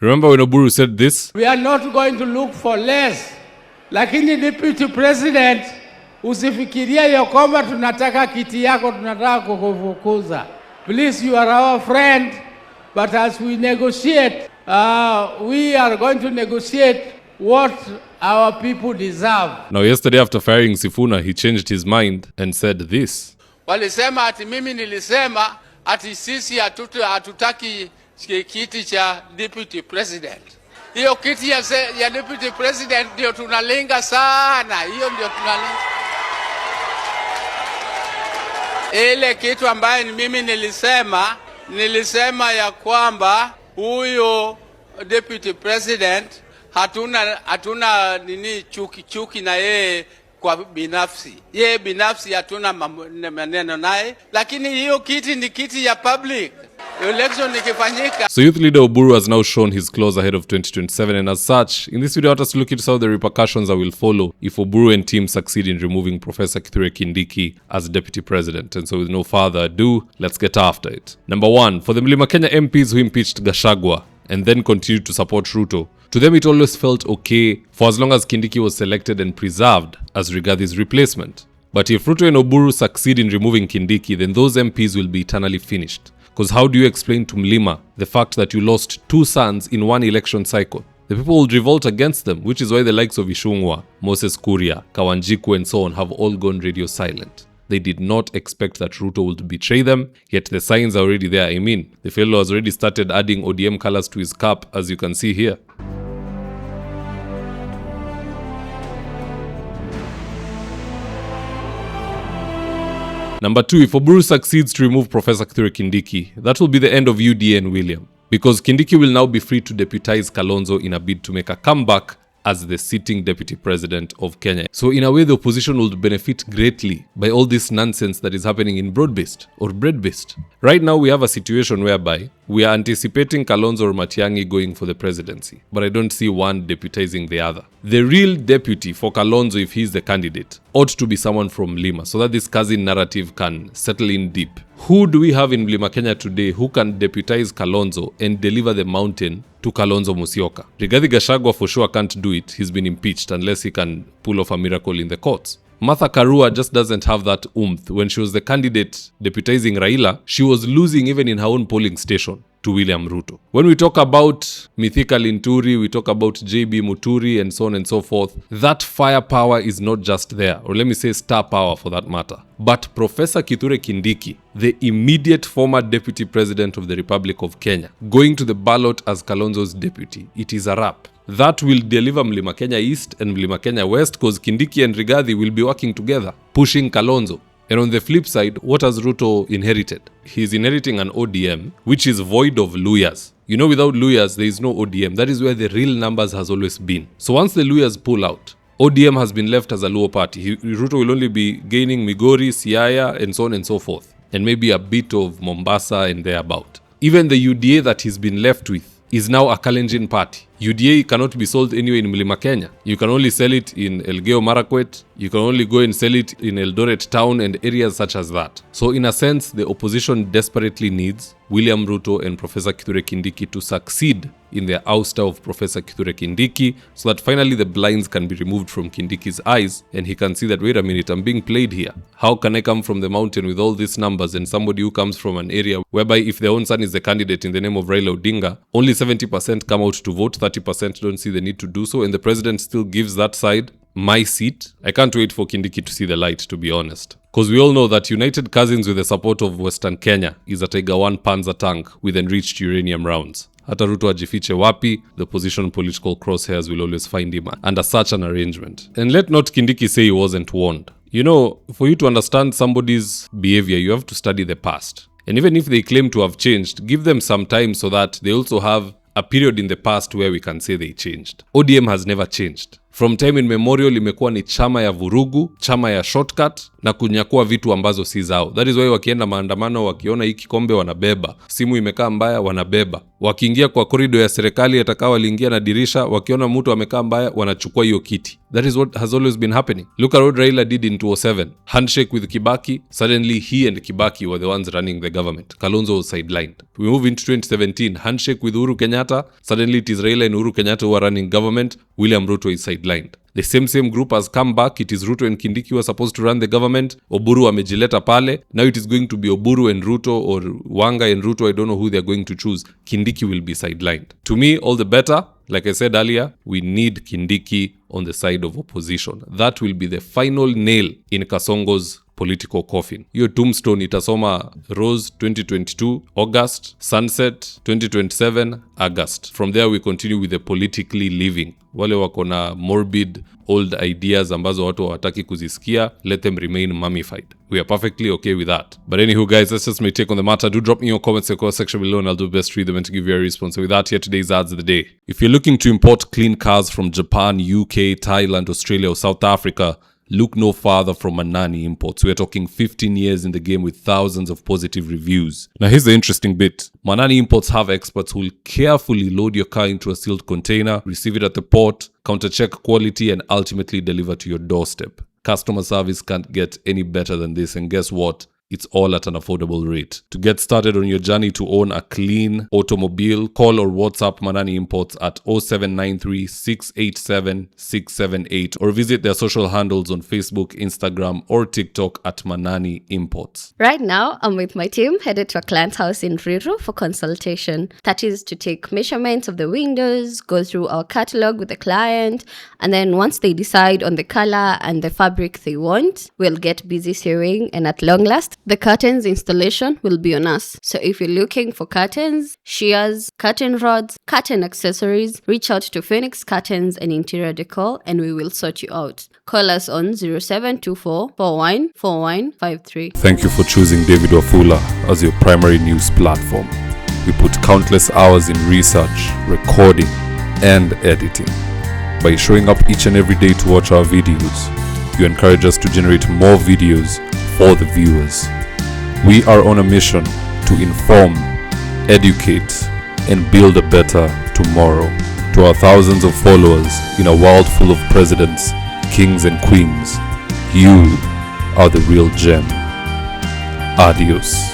Remember when Oburu said this? We are not going to look for less. Lakini Deputy President, usifikiria ya kwamba tunataka kiti yako, tunataka kukufukuza. Please, you are our friend, but as we negotiate, we are going to negotiate what our people deserve. Now yesterday after firing Sifuna, he changed his mind and said this. Walisema ati mimi nilisema ati sisi hatutaki kiti cha Deputy President. Hiyo kiti ya Deputy President ndio tunalenga sana. Hiyo ndio tunalenga. Ile kitu ambayo mimi nilisema ya kwamba huyo Deputy President hatuna nini chuki na yeye kwa binafsi. Yeye binafsi hatuna maneno naye, lakini hiyo kiti ni kiti ya public. Election ikifanyika. So youth leader Oburu has now shown his claws ahead of 2027, and as such, in this video, I want us to look into some of the repercussions that will follow if Oburu and team succeed in removing Professor Kithure Kindiki as deputy president. And so with no further ado, let's get after it. Number 1, for the Mlima Kenya MPs who impeached Gachagua and then continued to support Ruto, to them it always felt okay for as long as Kindiki was selected and preserved as Rigathis replacement. But if Ruto and Oburu succeed in removing Kindiki, then those MPs will be eternally finished. Because how do you explain to Mlima the fact that you lost 2 sons in one election cycle? The people will revolt against them, which is why the likes of Ishungwa, Moses Kuria, Kawanjiku and so on have all gone radio silent. They did not expect that Ruto would betray them, yet the signs are already there. I mean, the fellow has already started adding ODM colors to his cap, as you can see here. Number 2, if Oburu succeeds to remove Professor Kithure Kindiki, that will be the end of UDA and William, because Kindiki will now be free to deputize Kalonzo in a bid to make a comeback as the sitting deputy president of Kenya. So in a way, the opposition will benefit greatly by all this nonsense that is happening in broad-based or bread-based. Right now, we have a situation whereby we are anticipating Kalonzo or Matiang'i going for the presidency, but I don't see one deputizing the other. The real deputy for Kalonzo, if he's the candidate, ought to be someone from Mlima, so that this cousin narrative can settle in deep. Who do we have in Mlima Kenya today who can deputize Kalonzo and deliver the mountain to Kalonzo Musyoka? Rigathi Gachagua for sure can't do it. He's been impeached unless he can pull off a miracle in the courts. Martha Karua just doesn't have that oomph. When she was the candidate deputizing Raila, she was losing even in her own polling station to William Ruto. When we talk about Mithika Linturi, we talk about JB Muturi and so on and so forth, that firepower is not just there, or let me say star power for that matter. But Professor Kithure Kindiki, the immediate former deputy president of the Republic of Kenya, going to the ballot as Kalonzo's deputy, it is a wrap. That will deliver Mlima Kenya East and Mlima Kenya West, because Kindiki and Rigathi will be working together, pushing Kalonzo. And on the flip side, what has Ruto inherited? He's inheriting an ODM, which is void of lawyers. You know, without lawyers, there is no ODM. That is where the real numbers has always been. So once the lawyers pull out, ODM has been left as a Luo party. Ruto will only be gaining Migori, Siaya, and so on and so forth. And maybe a bit of Mombasa and thereabout. Even the UDA that he's been left with is now a Kalenjin party. UDA cannot be sold anywhere in Mlima Kenya. You can only sell it in Elgeyo Marakwet. You can only go and sell it in Eldoret town and areas such as that. So in a sense, the opposition desperately needs William Ruto and Professor Kithure Kindiki to succeed in their ouster of Professor Kithure Kindiki, so that finally the blinds can be removed from Kindiki's eyes and he can see that, wait a minute, I'm being played here. How can I come from the mountain with all these numbers and somebody who comes from an area whereby if their own son is the candidate in the name of Raila Odinga, only 70% come out to vote, 30% don't see the need to do so, and the president still gives that side my seat? I can't wait for Kindiki to see the light, to be honest. Because we all know that United Cousins with the support of Western Kenya is a Tiger 1 Panzer tank with enriched uranium rounds. Hata Ruto ajifiche wapi, the opposition political crosshairs will always find him under such an arrangement. And let not Kindiki say he wasn't warned. You know, for you to understand somebody's behavior, you have to study the past. And even if they claim to have changed, give them some time so that they also have a period in the past where we can say they changed. ODM has never changed. From time immemorial imekuwa ni chama ya vurugu, chama ya shortcut na kunyakua vitu ambazo si zao. That is why wakienda maandamano, wakiona hii kikombe wanabeba, simu imekaa mbaya wanabeba. Wakiingia kwa korido ya serikali, atakawa waliingia na dirisha, wakiona mtu amekaa mbaya wanachukua hiyo kiti. That is what has always been happening. Look at what Raila did in 2007. Handshake with Kibaki. Suddenly he and Kibaki were the ones running the government. Kalonzo was sidelined. We move into 2017. Handshake with Uhuru Kenyatta. Suddenly it is Raila and Uhuru Kenyatta who are running government. William Ruto is sidelined. The same group has come back. It is Ruto and Kindiki who are supposed to run the government. Oburu amejileta pale. Now it is going to be Oburu and Ruto, or Wanga and Ruto. I don't know who they are going to choose. Kindiki will be sidelined. To me, all the better. Like I said earlier, we need Kindiki on the side of opposition. That will be the final nail in Kasongo's political coffin. Hiyo tombstone itasoma Rose 2022 August, Sunset 2027 August. From there we continue with the politically living. Wale wako na morbid old ideas ambazo watu hawataki kuzisikia, let them remain mummified. We are perfectly okay with that. But anywho guys, that's just my take on the matter. Do drop me your comments in the comment section below and I'll do best to read them and to give you a response. So with that, here today's ads of the day. If you're looking to import clean cars from Japan, UK, Thailand, Australia or South Africa, look no farther from Manani Imports. We're talking 15 years in the game with thousands of positive reviews. Now here's the interesting bit. Manani Imports have experts who will carefully load your car into a sealed container, receive it at the port, counter-check quality and ultimately deliver to your doorstep. Customer service can't get any better than this, and guess what? It's all at an affordable rate. To get started on your journey to own a clean automobile, call or WhatsApp Manani Imports at 0793 687 678 or visit their social handles on Facebook, Instagram or TikTok at Manani Imports. Right now, I'm with my team headed to a client's house in Ruto for consultation. That is to take measurements of the windows, go through our catalog with the client, and then once they decide on the color and the fabric they want, we'll get busy sewing, and at long last, the curtains installation will be on us. So if you're looking for curtains, shears, curtain rods, curtain accessories, reach out to Phoenix Curtains and Interior Decor and we will sort you out. Call us on 0724 414153. Thank you for choosing David Wafula as your primary news platform. We put countless hours in research, recording, and editing. By showing up each and every day to watch our videos, you encourage us to generate more videos for the viewers. We are on a mission to inform, educate, and build a better tomorrow. To our thousands of followers in a world full of presidents, kings, and queens, you are the real gem. Adios.